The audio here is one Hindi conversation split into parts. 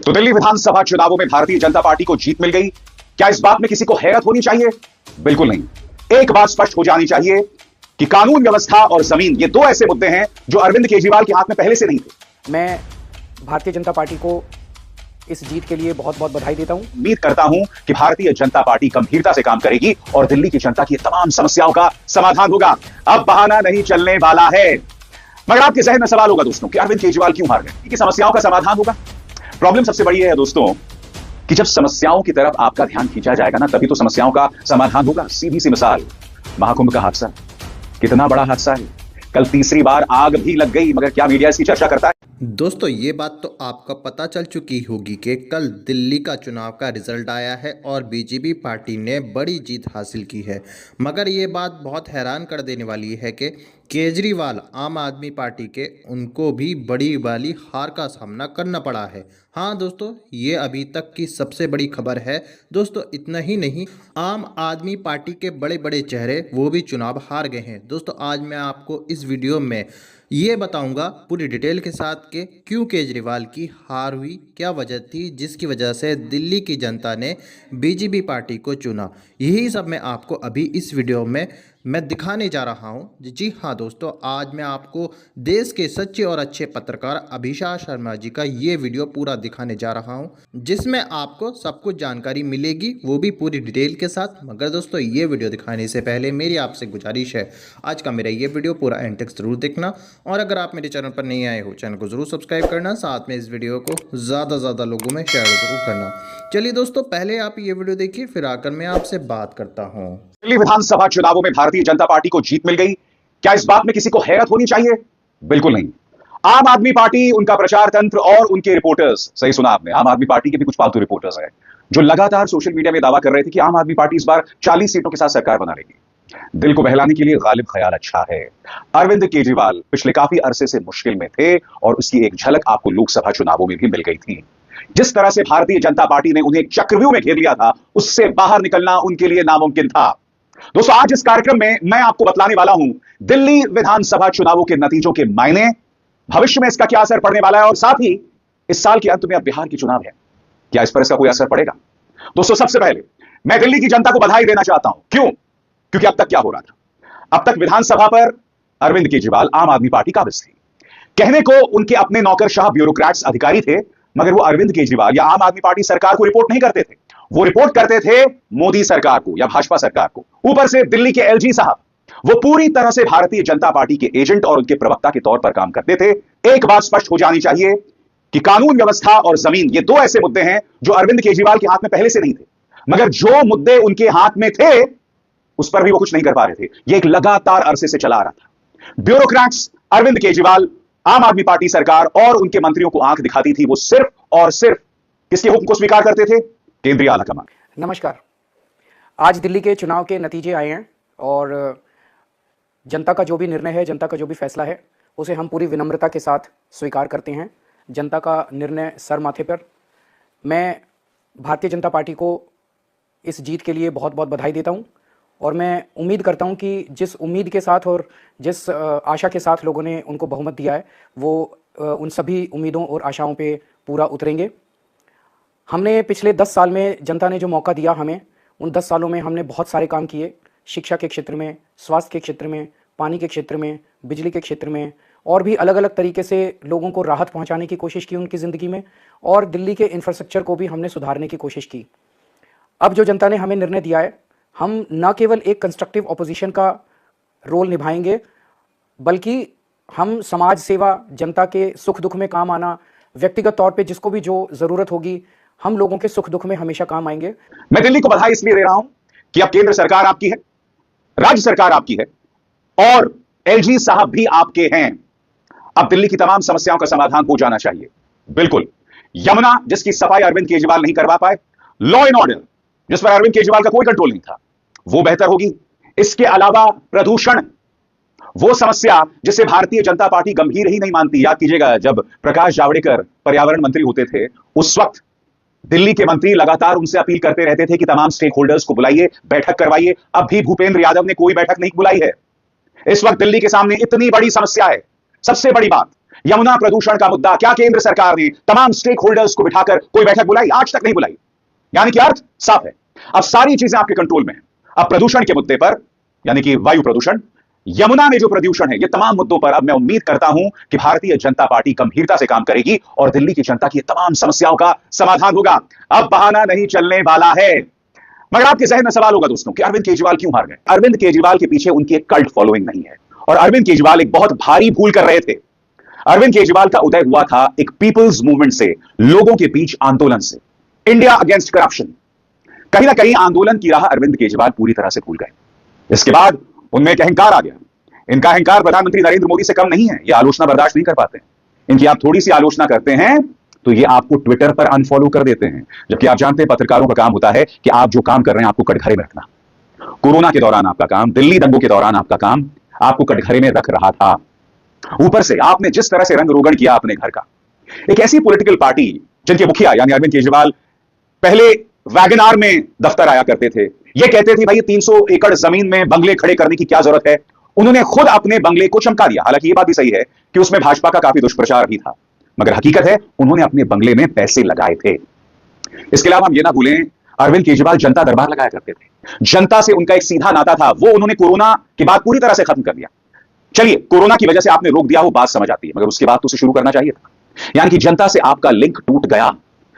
तो दिल्ली विधानसभा चुनावों में भारतीय जनता पार्टी को जीत मिल गई। क्या इस बात में किसी को हैरत होनी चाहिए? बिल्कुल नहीं। एक बात स्पष्ट हो जानी चाहिए कि कानून व्यवस्था और जमीन ये दो ऐसे मुद्दे हैं जो अरविंद केजरीवाल के हाथ में पहले से नहीं थे। मैं भारतीय जनता पार्टी को इस जीत के लिए बहुत बहुत बधाई देता हूं। उम्मीद करता हूं कि भारतीय जनता पार्टी गंभीरता से काम करेगी और दिल्ली की जनता की तमाम समस्याओं का समाधान होगा। अब बहाना नहीं चलने वाला है। मगर आपके जहन में सवाल होगा दोस्तों कि अरविंद केजरीवाल क्यों हार गए? कि समस्याओं का समाधान होगा। प्रॉब्लम सबसे बड़ी है दोस्तों कि जब समस्याओं की तरफ आपका ध्यान खींचा जाएगा ना, तभी तो समस्याओं का समाधान होगा। सीधी सी मिसाल, महाकुंभ का हादसा कितना बड़ा हादसा है। कल तीसरी बार आग भी लग गई, मगर क्या मीडिया इसकी चर्चा करता है? दोस्तों ये बात तो आपको पता चल चुकी होगी कि कल दिल्ली का चुनाव का रिजल्ट आया है और बीजेपी पार्टी ने बड़ी जीत हासिल की है। मगर ये बात बहुत हैरान कर देने वाली है कि केजरीवाल आम आदमी पार्टी के उनको भी बड़ी वाली हार का सामना करना पड़ा है। हाँ दोस्तों, ये अभी तक की सबसे बड़ी खबर है। दोस्तों इतना ही नहीं, आम आदमी पार्टी के बड़े बड़े चेहरे वो भी चुनाव हार गए हैं। दोस्तों आज मैं आपको इस वीडियो में ये बताऊंगा पूरी डिटेल के साथ कि क्यों केजरीवाल की हार हुई, क्या वजह थी जिसकी वजह से दिल्ली की जनता ने बीजेपी पार्टी को चुना। यही सब मैं आपको अभी इस वीडियो में मैं दिखाने जा रहा हूं। जी हाँ दोस्तों, आज मैं आपको देश के सच्चे और अच्छे पत्रकार अभिषा शर्मा जी का ये वीडियो पूरा दिखाने जा रहा हूं, जिसमें आपको सब कुछ जानकारी मिलेगी, वो भी पूरी डिटेल के साथ। मगर दोस्तों ये वीडियो दिखाने से पहले मेरी आपसे गुजारिश है, आज का मेरा ये वीडियो पूरा एंड तक जरूर देखना, और अगर आप मेरे चैनल पर नहीं आए हो चैनल को जरूर सब्सक्राइब करना, साथ में इस वीडियो को ज़्यादा से ज़्यादा लोगों में शेयर जरूर करना। चलिए दोस्तों, पहले आप ये वीडियो देखिए, फिर आकर मैं आपसे बात करता हूँ। दिल्ली विधानसभा चुनावों में भारतीय जनता पार्टी को जीत मिल गई। क्या इस बात में किसी को हैरत होनी चाहिए? बिल्कुल नहीं। आम आदमी पार्टी, उनका प्रचार तंत्र और उनके रिपोर्टर्स, सही सुना आपने, आम आदमी पार्टी के भी कुछ फालतू रिपोर्टर्स हैं जो लगातार सोशल मीडिया में दावा कर रहे थे कि आम आदमी पार्टी इस बार 40 सीटों के साथ सरकार बना लेगी। दिल को बहलाने के लिए गालिब ख्याल अच्छा है। अरविंद केजरीवाल पिछले काफी अरसे से मुश्किल में थे और उसकी एक झलक आपको लोकसभा चुनावों में भी मिल गई थी। जिस तरह से भारतीय जनता पार्टी ने उन्हें एक चक्रव्यूह में घेर लिया था, उससे बाहर निकलना उनके लिए नामुमकिन था। दोस्तों आज इस कार्यक्रम में मैं आपको बतलाने वाला हूं दिल्ली विधानसभा चुनावों के नतीजों के मायने, भविष्य में इसका क्या असर पड़ने वाला है, और साथ ही इस साल के अंत में अब बिहार की चुनाव है, क्या इस पर इसका कोई असर पड़ेगा? दोस्तों सबसे पहले मैं दिल्ली की जनता को बधाई देना चाहता हूं। क्यों? क्योंकि अब तक क्या हो रहा था, अब तक विधानसभा पर अरविंद केजरीवाल आम आदमी पार्टी काबिज थे। कहने को उनके अपने नौकरशाह ब्यूरोक्रेट्स अधिकारी थे, मगर वो अरविंद केजरीवाल या आम आदमी पार्टी सरकार को रिपोर्ट नहीं करते थे, वो रिपोर्ट करते थे मोदी सरकार को या भाजपा सरकार को। ऊपर से दिल्ली के एलजी साहब, वो पूरी तरह से भारतीय जनता पार्टी के एजेंट और उनके प्रवक्ता के तौर पर काम करते थे। एक बात स्पष्ट हो जानी चाहिए कि कानून व्यवस्था और जमीन ये दो ऐसे मुद्दे हैं जो अरविंद केजरीवाल के हाथ में पहले से नहीं थे, मगर जो मुद्दे उनके हाथ में थे उस पर भी वो कुछ नहीं कर पा रहे थे। ये एक लगातार अरसे से चला आ रहा था। ब्यूरोक्रेट्स, अरविंद केजरीवाल, आम आदमी पार्टी सरकार और उनके मंत्रियों को आंख दिखाती थी। वो सिर्फ और सिर्फ किसके हुक्म को स्वीकार करते थे? केंद्रीय आलाकमान। नमस्कार। आज दिल्ली के चुनाव के नतीजे आए हैं और जनता का जो भी निर्णय है, जनता का जो भी फैसला है, उसे हम पूरी विनम्रता के साथ स्वीकार करते हैं। जनता का निर्णय सर माथे पर। मैं भारतीय जनता पार्टी को इस जीत के लिए बहुत बहुत बधाई देता हूं और मैं उम्मीद करता हूं कि जिस उम्मीद के साथ और जिस आशा के साथ लोगों ने उनको बहुमत दिया है, वो उन सभी उम्मीदों और आशाओं पे पूरा उतरेंगे। हमने पिछले 10 साल में जनता ने जो मौका दिया हमें, उन 10 सालों में हमने बहुत सारे काम किए। शिक्षा के क्षेत्र में, स्वास्थ्य के क्षेत्र में, पानी के क्षेत्र में, बिजली के क्षेत्र में, और भी अलग अलग तरीके से लोगों को राहत पहुंचाने की कोशिश की उनकी ज़िंदगी में, और दिल्ली के इंफ्रास्ट्रक्चर को भी हमने सुधारने की कोशिश की। अब जो जनता ने हमें निर्णय दिया है, हम न केवल एक कंस्ट्रक्टिव ऑपोजिशन का रोल निभाएंगे, बल्कि हम समाज सेवा, जनता के सुख दुख में काम आना, व्यक्तिगत तौर पे जिसको भी जो ज़रूरत होगी, हम लोगों के सुख दुख में हमेशा काम आएंगे। मैं दिल्ली को बधाई इसलिए दे रहा हूं कि अब केंद्र सरकार आपकी है, राज्य सरकार आपकी है और एलजी साहब भी आपके हैं। अब दिल्ली की तमाम समस्याओं का समाधान हो जाना चाहिए। बिल्कुल, यमुना जिसकी सफाई अरविंद केजरीवाल नहीं करवा पाए, लॉ एंड ऑर्डर जिस पर अरविंद केजरीवाल का कोई कंट्रोल नहीं था, वो बेहतर होगी। इसके अलावा प्रदूषण, वो समस्या जिसे भारतीय जनता पार्टी गंभीर ही नहीं मानती। याद कीजिएगा, जब प्रकाश जावड़ेकर पर्यावरण मंत्री होते थे, उस वक्त दिल्ली के मंत्री लगातार उनसे अपील करते रहते थे कि तमाम स्टेक होल्डर्स को बुलाइए, बैठक करवाइए। अब भी भूपेंद्र यादव ने कोई बैठक नहीं बुलाई है। इस वक्त दिल्ली के सामने इतनी बड़ी समस्या है। सबसे बड़ी बात यमुना प्रदूषण का मुद्दा, क्या केंद्र सरकार ने तमाम स्टेक होल्डर्स को बिठाकर कोई बैठक बुलाई? आज तक नहीं बुलाई। यानी कि अर्थ साफ है, अब सारी चीजें आपके कंट्रोल में हैं। अब प्रदूषण के मुद्दे पर, यानी कि वायु प्रदूषण, यमुना में जो प्रदूषण है, ये तमाम मुद्दों पर अब मैं उम्मीद करता हूं कि भारतीय जनता पार्टी गंभीरता से काम करेगी और दिल्ली की जनता की तमाम समस्याओं का समाधान होगा। अब बहाना नहीं चलने वाला है। मगर आपके जहन में सवाल होगा दोस्तों कि अरविंद केजरीवाल क्यों हार गए? अरविंद केजरीवाल के पीछे उनकी एक कल्ट फॉलोइंग नहीं है और अरविंद केजरीवाल एक बहुत भारी भूल कर रहे थे। अरविंद केजरीवाल का उदय हुआ था एक पीपल्स मूवमेंट से, लोगों के बीच आंदोलन से, इंडिया अगेंस्ट करप्शन। कहीं ना कहीं आंदोलन की राह अरविंद केजरीवाल पूरी तरह से भूल गए। इसके बाद उनमें एक अहंकार आ गया। इनका अहंकार प्रधानमंत्री नरेंद्र मोदी से कम नहीं है, ये आलोचना बर्दाश्त नहीं कर पाते। इनकी आप थोड़ी सी आलोचना करते हैं तो ये आपको ट्विटर पर अनफॉलो कर देते हैं, जबकि आप जानते हैं पत्रकारों का काम होता है कि आप जो काम कर रहे हैं आपको कटघरे में रखना। कोरोना के दौरान आपका काम, दिल्ली दंगों के दौरान आपका काम आपको कटघरे में रख रहा था। ऊपर से आपने जिस तरह से रंग रोगन किया अपने घर का, एक ऐसी पॉलिटिकल पार्टी जिनके मुखिया यानी अरविंद केजरीवाल पहले वैगनार में दफ्तर आया करते थे, ये कहते थे भाई 300 एकड़ जमीन में बंगले खड़े करने की क्या जरूरत है। उन्होंने खुद अपने बंगले को चमका दिया। हालांकि यह बात भी सही है कि उसमें भाजपा का काफी दुष्प्रचार भी था, मगर हकीकत है उन्होंने अपने बंगले में पैसे लगाए थे। इसके अलावा हम ये ना भूलें, अरविंद केजरीवाल जनता दरबार लगाया करते थे। जनता से उनका एक सीधा नाता था, वो उन्होंने कोरोना के बाद पूरी तरह से खत्म कर दिया। चलिए, कोरोना की वजह से आपने रोक दिया, वो बात समझ आती है, मगर उसके बाद तो उसे शुरू करना चाहिए था। यानी कि जनता से आपका लिंक टूट गया।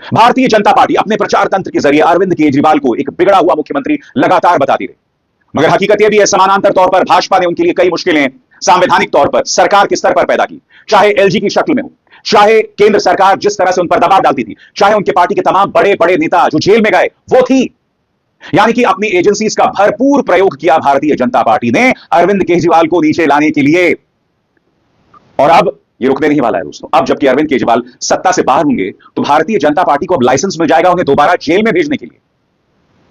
भारतीय जनता पार्टी अपने प्रचार तंत्र के जरिए अरविंद केजरीवाल को एक बिगड़ा हुआ मुख्यमंत्री लगातार बताती रही, मगर हकीकत यह भी है समानांतर तौर पर भाजपा ने उनके लिए कई मुश्किलें संवैधानिक तौर पर सरकार के स्तर पर पैदा की, चाहे एलजी की शक्ल में हो, चाहे केंद्र सरकार जिस तरह से उन पर दबाव डालती थी, चाहे उनके पार्टी के तमाम बड़े बड़े नेता जो जेल में गए वो थी। यानी कि अपनी एजेंसीज का भरपूर प्रयोग किया भारतीय जनता पार्टी ने अरविंद केजरीवाल को नीचे लाने के लिए। और अब ये रुकने नहीं वाला है दोस्तों। अब जबकि अरविंद केजरीवाल सत्ता से बाहर होंगे तो भारतीय जनता पार्टी को अब लाइसेंस मिल जाएगा उन्हें दोबारा जेल में भेजने के लिए।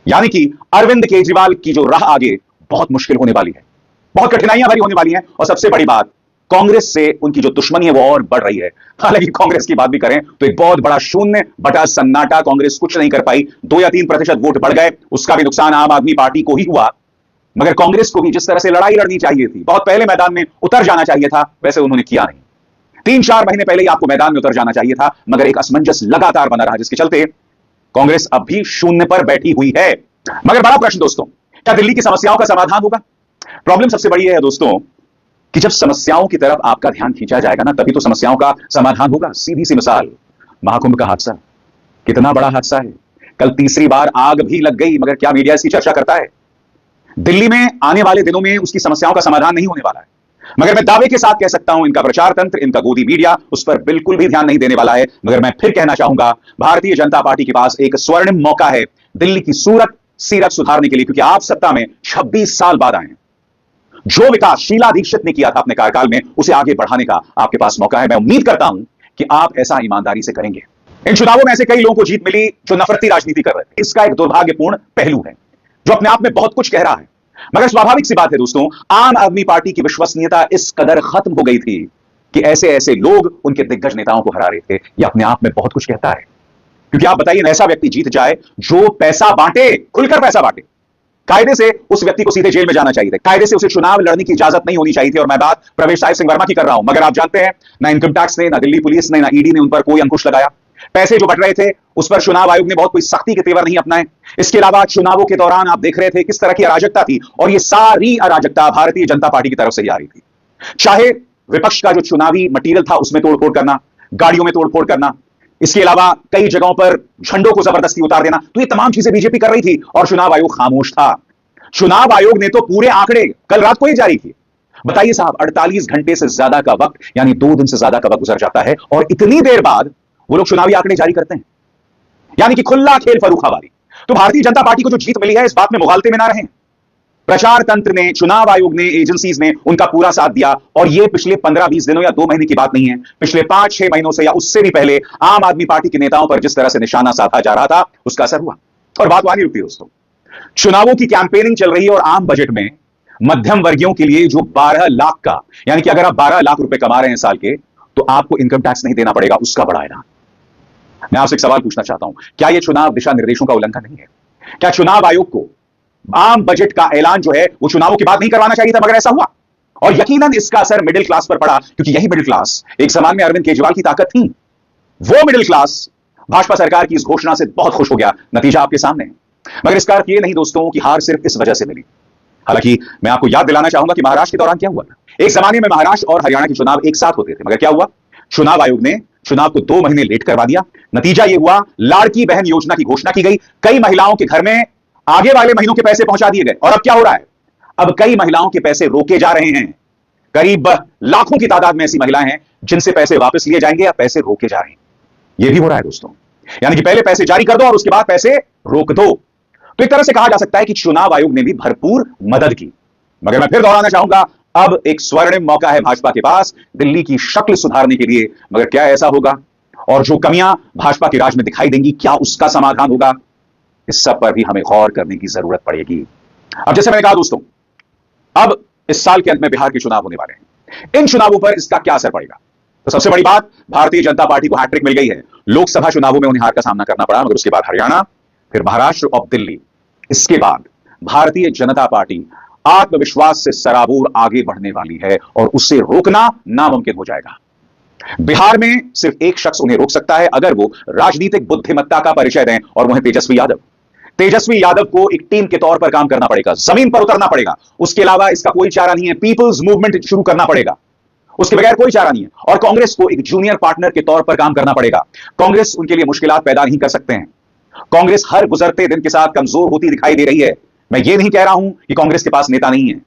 यानी कि अरविंद केजरीवाल की जो राह आगे बहुत मुश्किल होने वाली है, बहुत कठिनाइयां भरी होने वाली हैं। और सबसे बड़ी बात, कांग्रेस से उनकी जो दुश्मनी है वो और बढ़ रही है। हालांकि कांग्रेस की बात भी करें तो एक बहुत बड़ा शून्य बटा सन्नाटा, कांग्रेस कुछ नहीं कर पाई। 2 या 3% वोट बढ़ गए, उसका भी नुकसान आम आदमी पार्टी को ही हुआ। मगर कांग्रेस को भी जिस तरह से लड़ाई लड़नी चाहिए थी, बहुत पहले मैदान में उतर जाना चाहिए था, वैसे उन्होंने किया नहीं। 3-4 महीने पहले ही आपको मैदान में उतर जाना चाहिए था, मगर एक असमंजस लगातार बना रहा, जिसके चलते कांग्रेस अब भी शून्य पर बैठी हुई है। मगर बड़ा प्रश्न दोस्तों, क्या दिल्ली की समस्याओं का समाधान होगा? प्रॉब्लम सबसे बड़ी है दोस्तों कि जब समस्याओं की तरफ आपका ध्यान खींचा जाएगा ना, तभी तो समस्याओं का समाधान होगा। सीधी सी मिसाल, महाकुंभ का हादसा, कितना बड़ा हादसा है। कल तीसरी बार आग भी लग गई, मगर क्या मीडिया इसकी चर्चा करता है? दिल्ली में आने वाले दिनों में उसकी समस्याओं का समाधान नहीं होने वाला है, मगर मैं दावे के साथ कह सकता हूं इनका प्रचार तंत्र, इनका गोदी मीडिया उस पर बिल्कुल भी ध्यान नहीं देने वाला है। मगर मैं फिर कहना चाहूंगा, भारतीय जनता पार्टी के पास एक स्वर्णिम मौका है दिल्ली की सूरत सीरत सुधारने के लिए, क्योंकि आप सत्ता में 26 साल बाद आए हैं। जो विकास शीला दीक्षित ने किया था अपने कार्यकाल में, उसे आगे बढ़ाने का आपके पास मौका है। मैं उम्मीद करता हूं कि आप ऐसा ईमानदारी से करेंगे। इन चुनावों में ऐसे कई लोगों को जीत मिली जो नफरती राजनीति कर रहे थे। इसका एक दुर्भाग्यपूर्ण पहलू है जो अपने आप में बहुत कुछ कह रहा है। मगर स्वाभाविक सी बात है दोस्तों, आम आदमी पार्टी की विश्वसनीयता इस कदर खत्म हो गई थी कि ऐसे ऐसे लोग उनके दिग्गज नेताओं को हरा रहे थे। यह अपने आप में बहुत कुछ कहता है, क्योंकि आप बताइए, ऐसा व्यक्ति जीत जाए जो पैसा बांटे, खुलकर पैसा बांटे। कायदे से उस व्यक्ति को सीधे जेल में जाना चाहिए, कायदे से उसे चुनाव लड़ने की इजाजत नहीं होनी चाहिए थी। और मैं बात प्रवेश साहिब सिंह वर्मा की कर रहा हूं। मगर आप जानते हैं, ना इनकम टैक्स ने, ना दिल्ली पुलिस ने, ना ईडी ने उन पर कोई अंकुश लगाया। पैसे जो बट रहे थे उस पर चुनाव आयोग ने बहुत कोई सख्ती के तेवर नहीं अपनाए। इसके अलावा चुनावों के दौरान आप देख रहे थे किस तरह की अराजकता थी, और ये सारी अराजकता भारतीय जनता पार्टी की तरफ से ही आ रही थी। चाहे विपक्ष का जो चुनावी मटीरियल था उसमें तोड़फोड़ करना, गाड़ियों में तोड़फोड़ करना, इसके अलावा कई जगहों पर झंडों को जबरदस्ती उतार देना, तो ये तमाम चीजें बीजेपी कर रही थी और चुनाव आयोग खामोश था। चुनाव आयोग ने तो पूरे आंकड़े कल रात को ही जारी किए। बताइए साहब, 48 घंटे से ज्यादा का वक्त, यानी 2 दिन से ज्यादा का वक्त गुजर जाता है और इतनी देर बाद वो लोग चुनावी आंकड़े जारी करते हैं, यानी कि खुला खेल फर्रुखाबादी। तो भारतीय जनता पार्टी को जो जीत मिली है, इस बात में मुगालते में ना रहें। प्रचार तंत्र ने, चुनाव आयोग ने, एजेंसीज ने उनका पूरा साथ दिया। और ये पिछले 15-20 दिनों या 2 महीने की बात नहीं है, पिछले 5-6 महीनों से या उससे भी पहले आम आदमी पार्टी के नेताओं पर जिस तरह से निशाना साधा जा रहा था, उसका असर हुआ। और बात वहां नहीं रुकती दोस्तों, चुनावों की कैंपेनिंग चल रही है और आम बजट में मध्यम वर्गियों के लिए जो 12 लाख का, यानी कि अगर आप 12 लाख रुपए कमा रहे हैं साल के, तो आपको इनकम टैक्स नहीं देना पड़ेगा, उसका बड़ा ऐलान। मैं आपसे एक सवाल पूछना चाहता हूं, क्या यह चुनाव दिशा निर्देशों का उल्लंघन नहीं है? क्या चुनाव आयोग को आम बजट का ऐलान जो है वो चुनावों के बाद नहीं करवाना चाहिए था, मगर ऐसा हुआ? और यकीनन इसका असर मिडिल क्लास पर पड़ा, क्योंकि यही मिडिल क्लास एक जमाने में अरविंद केजरीवाल की ताकत थी। वो मिडिल क्लास भाजपा सरकार की इस घोषणा से बहुत खुश हो गया। नतीजा आपके सामने है। मगर इसका अर्थ यह नहीं दोस्तों कि हार सिर्फ इस वजह से मिली। हालांकि मैं आपको याद दिलाना चाहूंगा कि महाराष्ट्र के दौरान क्या हुआ था। एक जमाने में महाराष्ट्र और हरियाणा के चुनाव एक साथ होते थे, मगर क्या हुआ, चुनाव आयोग ने चुनाव को 2 महीने लेट करवा दिया। नतीजा यह हुआ, लाड़की बहन योजना की घोषणा की गई, कई महिलाओं के घर में आगे वाले महीनों के पैसे पहुंचा दिए गए। और अब क्या हो रहा है, अब कई महिलाओं के पैसे रोके जा रहे हैं। करीब लाखों की तादाद में ऐसी महिलाएं हैं जिनसे पैसे वापस लिए जाएंगे या पैसे रोके जा रहे हैं। यह भी हो रहा है दोस्तों, यानी कि पहले पैसे जारी कर दो और उसके बाद पैसे रोक दो। तो एक तरह से कहा जा सकता है कि चुनाव आयोग ने भी भरपूर मदद की। मगर मैं फिर दोहराना चाहूंगा, अब एक स्वर्णिम मौका है भाजपा के पास दिल्ली की शक्ल सुधारने के लिए। मगर क्या ऐसा होगा, और जो कमियां भाजपा के राज में दिखाई देंगी, क्या उसका समाधान होगा, इस सब पर भी हमें गौर करने की जरूरत पड़ेगी। अब जैसे मैंने कहा दोस्तों, अब इस साल के अंत में बिहार के चुनाव होने वाले हैं। इन चुनावों पर इसका क्या असर पड़ेगा? तो सबसे बड़ी बात, भारतीय जनता पार्टी को हैट्रिक मिल गई है। लोकसभा चुनावों में उन्हें हार का सामना करना पड़ा, मगर उसके बाद हरियाणा, फिर महाराष्ट्र और दिल्ली। इसके बाद भारतीय जनता पार्टी आत्मविश्वास से सराबोर आगे बढ़ने वाली है और उसे रोकना नामुमकिन हो जाएगा। बिहार में सिर्फ एक शख्स उन्हें रोक सकता है, अगर वो राजनीतिक बुद्धिमत्ता का परिचय दें, और वह है तेजस्वी यादव। तेजस्वी यादव को एक टीम के तौर पर काम करना पड़ेगा, जमीन पर उतरना पड़ेगा। उसके अलावा इसका कोई चारा नहीं है। पीपल्स मूवमेंट शुरू करना पड़ेगा, उसके बगैर कोई चारा नहीं है। और कांग्रेस को एक जूनियर पार्टनर के तौर पर काम करना पड़ेगा। कांग्रेस उनके लिए मुश्किलात पैदा नहीं कर सकते हैं। कांग्रेस हर गुजरते दिन के साथ कमजोर होती दिखाई दे रही है। मैं ये नहीं कह रहा हूं कि कांग्रेस के पास नेता नहीं है।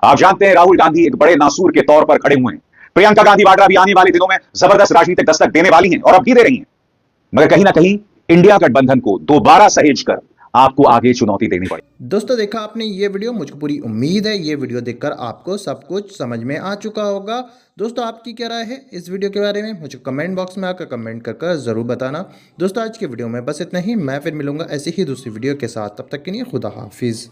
आप जानते हैं, राहुल गांधी एक बड़े नासूर के तौर पर खड़े हुए हैं। प्रियंका गांधी वाड्रा भी आने वाले दिनों में जबरदस्त राजनीतिक दस्तक देने वाली हैं और अब भी दे रही हैं। मगर कहीं ना कहीं इंडिया गठबंधन को दोबारा सहेज कर आपको आगे चुनौती देनी पड़ेगी। दोस्तों देखा आपने ये वीडियो, मुझको पूरी उम्मीद है ये वीडियो देखकर आपको सब कुछ समझ में आ चुका होगा। दोस्तों आपकी क्या राय है इस वीडियो के बारे में, मुझे कमेंट बॉक्स में आकर कमेंट कर ज़रूर बताना। दोस्तों आज की वीडियो में बस इतना ही। मैं फिर मिलूंगा ऐसी ही दूसरी वीडियो के साथ, तब तक के लिए खुदा हाफिज़।